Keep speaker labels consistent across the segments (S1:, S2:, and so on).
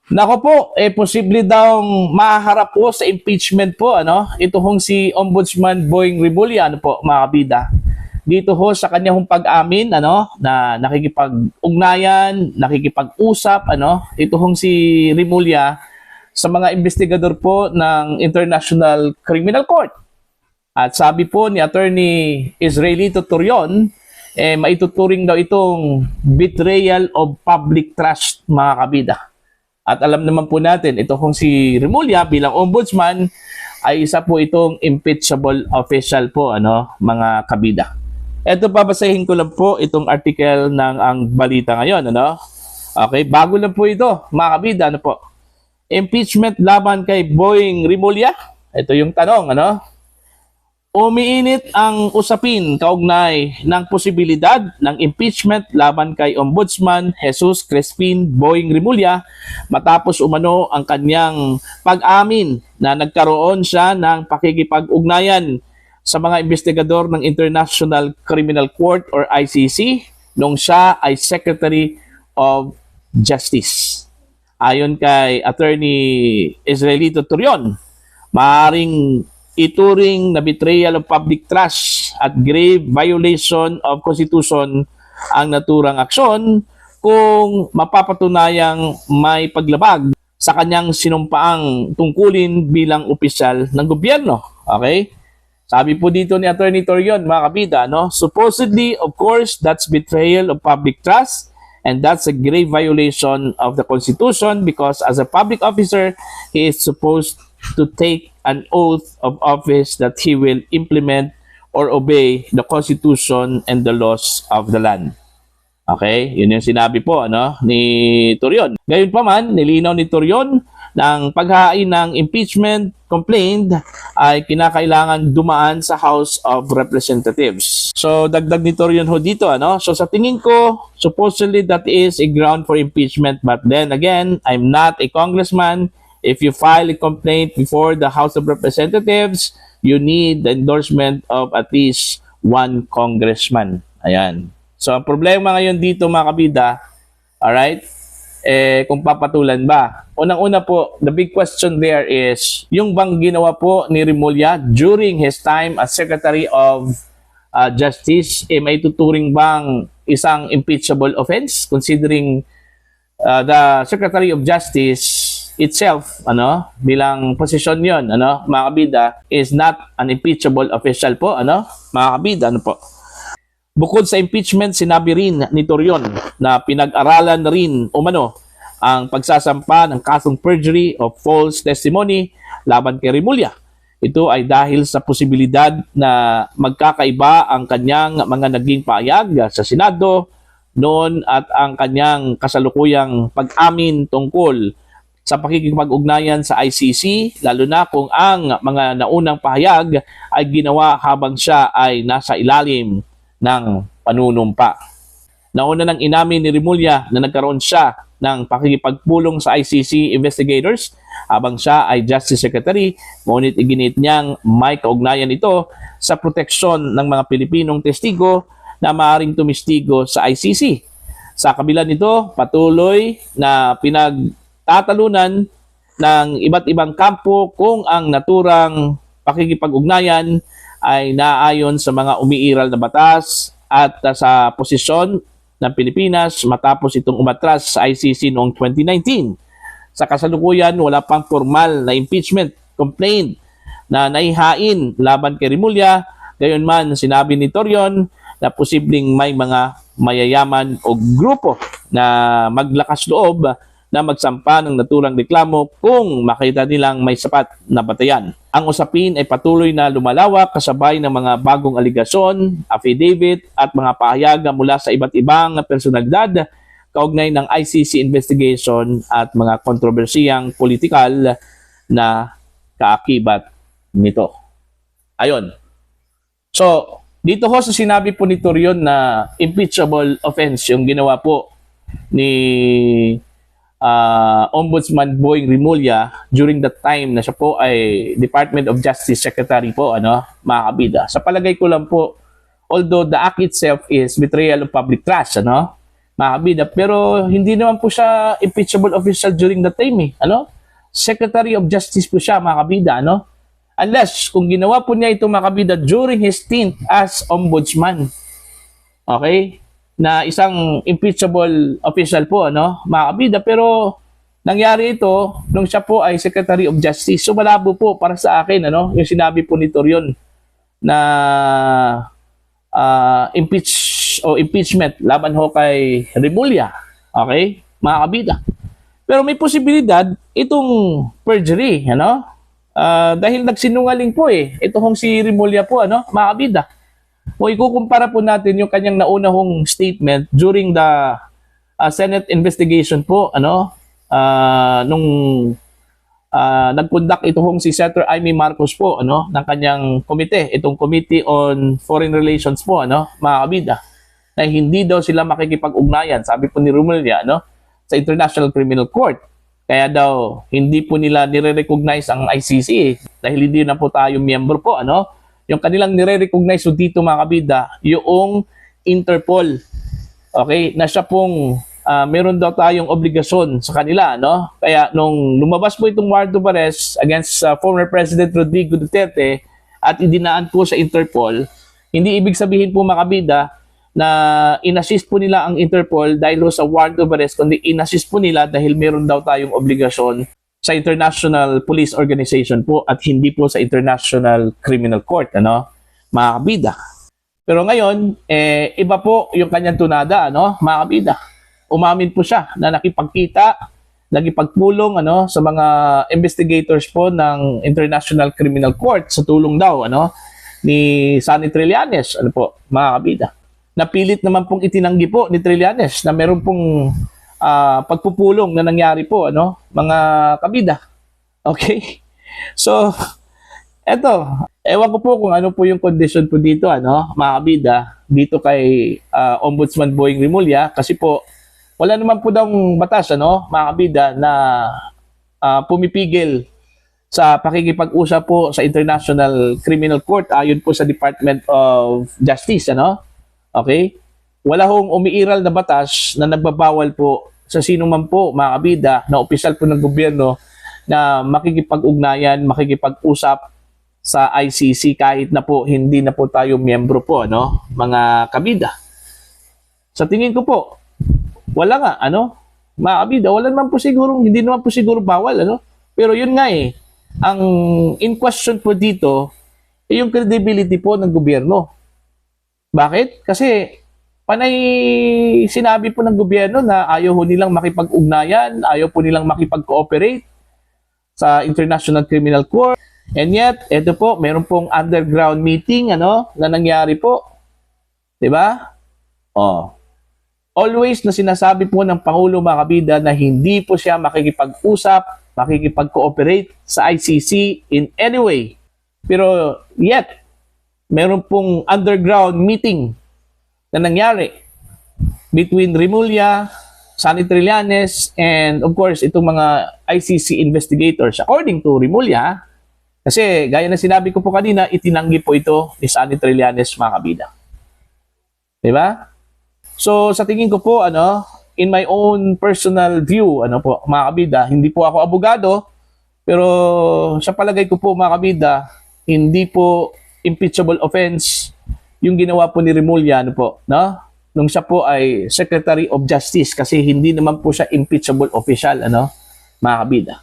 S1: Nako po, posible daw maharap po sa impeachment po, ito hong si Ombudsman Boying Rimulya, po, mga kabida. Dito ho sa kanyang pag-amin, na nakikipag-ugnayan, nakikipag-usap, ito hong si Rimulya sa mga investigador po ng International Criminal Court. At sabi po ni Attorney Israelito Torion, maituturing daw itong betrayal of public trust, mga kabida. At alam naman po natin, ito kung si Rimulya bilang ombudsman ay isa po itong impeachable official po, mga kabida. Ito, babasahin ko lang po itong article ng Ang Balita ngayon, Okay, bago lang po ito, mga kabida, po. Impeachment laban kay Boying Rimulya? Ito yung tanong, Umiinit ang usapin kaugnay ng posibilidad ng impeachment laban kay Ombudsman Jesus Crispin Boying Rimulya matapos umano ang kanyang pag-amin na nagkaroon siya ng pakikipag-ugnayan sa mga investigador ng International Criminal Court or ICC nung siya ay Secretary of Justice. Ayon kay Attorney Israelito Torion, maaaring ituring na betrayal of public trust at grave violation of Constitution ang naturang aksyon kung mapapatunayang may paglabag sa kanyang sinumpaang tungkulin bilang opisyal ng gobyerno. Okay? Sabi po dito ni Attorney Torion, mga kabida, supposedly, of course, that's betrayal of public trust and that's a grave violation of the Constitution because as a public officer, he is supposed to take an oath of office that he will implement or obey the Constitution and the laws of the land. Okay? Yun yung sinabi po ni Torion. Gayon pa man, nilinaw ni Torion ng paghain ng impeachment complaint ay kinakailangan dumaan sa House of Representatives. So, dagdag ni Torion ho dito. So, sa tingin ko, supposedly that is a ground for impeachment. But then again, I'm not a congressman. If you file a complaint before the House of Representatives, you need the endorsement of at least one congressman. Ayan. So, ang problema ngayon dito, mga kabida, alright, kung papatulan ba? Unang-una po, the big question there is, yung bang ginawa po ni Rimulya during his time as Secretary of Justice, may tuturing bang isang impeachable offense? Considering the Secretary of Justice itself, bilang posisyon yon, mga kabida, is not an impeachable official po, mga kabida, po. Bukod sa impeachment, sinabi rin ni Torion na pinag-aralan na rin ang pagsasampa ng kasong perjury of false testimony laban kay Rimulya. Ito ay dahil sa posibilidad na magkakaiba ang kanyang mga naging pahayag sa Senado noon at ang kanyang kasalukuyang pag-amin tungkol sa pakikipag-ugnayan sa ICC, lalo na kung ang mga naunang pahayag ay ginawa habang siya ay nasa ilalim ng panunumpa. Nauna nang inamin ni Rimulya na nagkaroon siya ng pakikipagpulong sa ICC investigators habang siya ay Justice Secretary, ngunit iginit niyang may kaugnayan ito sa proteksyon ng mga Pilipinong testigo na maaaring tumistigo sa ICC. Sa kabila nito, patuloy na tatalunan ng iba't ibang kampo kung ang naturang pakikipag-ugnayan ay naayon sa mga umiiral na batas at sa posisyon ng Pilipinas matapos itong umatras sa ICC noong 2019. Sa kasalukuyan, wala pang formal na impeachment complaint na naihain laban kay Rimulya. Gayon man, sinabi ni Torion na posibleng may mga mayayaman o grupo na maglakas loob na magsampa ng naturang reklamo kung makita nilang may sapat na batayan. Ang usapin ay patuloy na lumalawak kasabay ng mga bagong aligasyon, affidavit at mga pahayag mula sa iba't ibang personalidad kaugnay ng ICC investigation at mga kontrobersiyang politikal na kaakibat nito. Ayon. So, dito ho sa sinabi po ni Torion na impeachable offense yung ginawa po ni Ombudsman Boying Rimulya during that time na siya po ay Department of Justice Secretary po, mga kabida. Sa palagay ko lang po, although the act itself is betrayal of public trust, mga kabida. Pero hindi naman po siya impeachable official during the time eh. Ano? Secretary of Justice po siya, mga kabida, ano? Unless kung ginawa po niya ito, mga kabida, during his stint as ombudsman. Okay? Na isang impeachable official po, ano? Mga kabida. Pero nangyari ito nung siya po ay Secretary of Justice. So malabo po para sa akin, ano? Yung sinabi po ni Torion na impeachment laban ho kay Remulla. Okay? Mga kabida. Pero may posibilidad itong perjury, ano? Dahil nagsinungaling po eh. Ito hong si Remulla po, ano? Mga kabida. Kung ikukumpara po natin yung kanyang naunahong statement during the Senate investigation po, ano? Nung nag-conduct ito hong si Senator Amy Marcos po, ano? Ng kanyang komite, itong Committee on Foreign Relations po, ano? Mga kabida. Na hindi daw sila makikipag-ugnayan, sabi po ni Remulla, ano? Sa International Criminal Court. Kaya daw, hindi po nila nire-recognize ang ICC dahil hindi na po tayo miyembro po, ano? Yung kanilang nire-recognize po dito, mga kabida, yung Interpol. Okay? Na siya pong meron daw tayong obligasyon sa kanila, no? Kaya nung lumabas po itong warrant of arrest against former President Rodrigo Duterte at idinaan po sa Interpol, hindi ibig sabihin po, mga kabida, na inassist po nila ang Interpol dahil sa warrant of arrest, kundi inassist po nila dahil meron daw tayong obligasyon sa International Police Organization po at hindi po sa International Criminal Court, ano? Mga kabida. Pero ngayon, iba po yung kanyang tunada, ano? Mga kabida. Umamin po siya na nakipagkita, nakipagpulong, ano, sa mga investigators po ng International Criminal Court sa tulong daw, ano, ni Sonny Trillanes, ano po, mga kabida. Napilit naman pong itinanggi po ni Trillanes na meron pong pagpupulong na nangyari po, ano, mga kabida. Okay? So, eto, ewan ko po kung ano po yung condition po dito, ano, mga kabida, dito kay Ombudsman Boying Remulla, kasi po, wala naman po daw batas, ano, mga kabida, na pumipigil sa pakikipag-usap po sa International Criminal Court ayon po sa Department of Justice, ano? Okay? Wala hong umiiral na batas na nagbabawal po sa sino man po, mga kabida, na opisyal po ng gobyerno na makikipag-ugnayan, makikipag-usap sa ICC kahit na po hindi na po tayo miyembro po, ano, mga kabida. Sa tingin ko po, wala nga, ano, mga kabida, wala naman po siguro, hindi naman po siguro bawal, ano. Pero yun nga eh, ang in question po dito, yung credibility po ng gobyerno. Bakit? Kasi panay sinabi po ng gobyerno na ayaw po nilang makipag-ugnayan, ayaw po nilang makipag-cooperate sa International Criminal Court. And yet, ito po, meron pong underground meeting, ano, na nangyari po. 'Di ba? Oh. Always na sinasabi po ng Pangulo, mga kabida, na hindi po siya makikipag-usap, makikipag-cooperate sa ICC in any way. Pero yet, meron pong underground meeting na nangyari between Remulla, Sonny Trillanes, and of course, itong mga ICC investigators. According to Remulla, kasi gaya na sinabi ko po kanina, itinanggi po ito ni Sonny Trillanes, mga kabida. Diba? So, sa tingin ko po, ano, in my own personal view, ano po, mga kabida, hindi po ako abogado, pero sa palagay ko po, mga kabida, hindi po impeachable offense yung ginawa po ni Remulla, ano po, no? Nung siya po ay Secretary of Justice, kasi hindi naman po siya impeachable official, ano, mga kabida.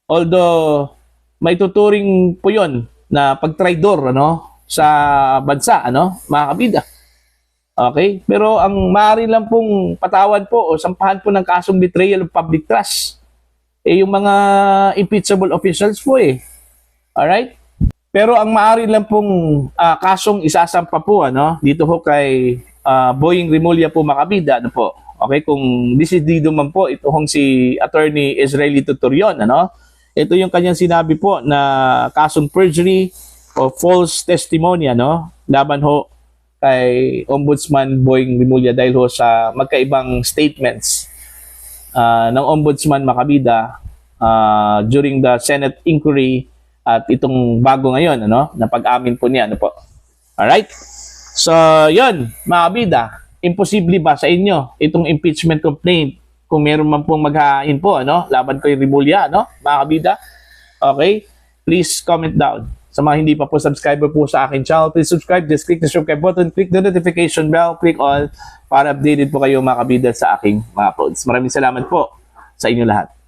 S1: Although may tuturing po yon na pagtraidor, ano, sa bansa, ano, mga kabida. Okay? Pero ang maaari lang pong patawan po o sampahan po ng kasong betrayal of public trust yung mga impeachable officials po eh. Alright? Pero ang maaari lang pong kasong isasampa po, ano, dito ho kay Boying Remulla po, makabida, ano po. Okay, kung disidido man po, ito hong si Attorney Israelito Torion, ano. Ito yung kanyang sinabi po na kasong perjury o false testimony, ano, laban ho kay Ombudsman Boying Remulla dahil ho sa magkaibang statements ng Ombudsman, makabida, during the Senate inquiry at itong bago ngayon, ano, na pag-amin po niya, ano po. Alright? So, yun, mga kabida. imposible ba sa inyo itong impeachment complaint? Kung meron man pong maghain po, ano, laban kay Rimulya, ano, mga kabida. Okay? Please comment down. Sa mga hindi pa po subscriber po sa akin channel, please subscribe. Just click the subscribe button, click the notification bell, click all para updated po kayo mga kabida sa aking mga uploads. Maraming salamat po sa inyo lahat.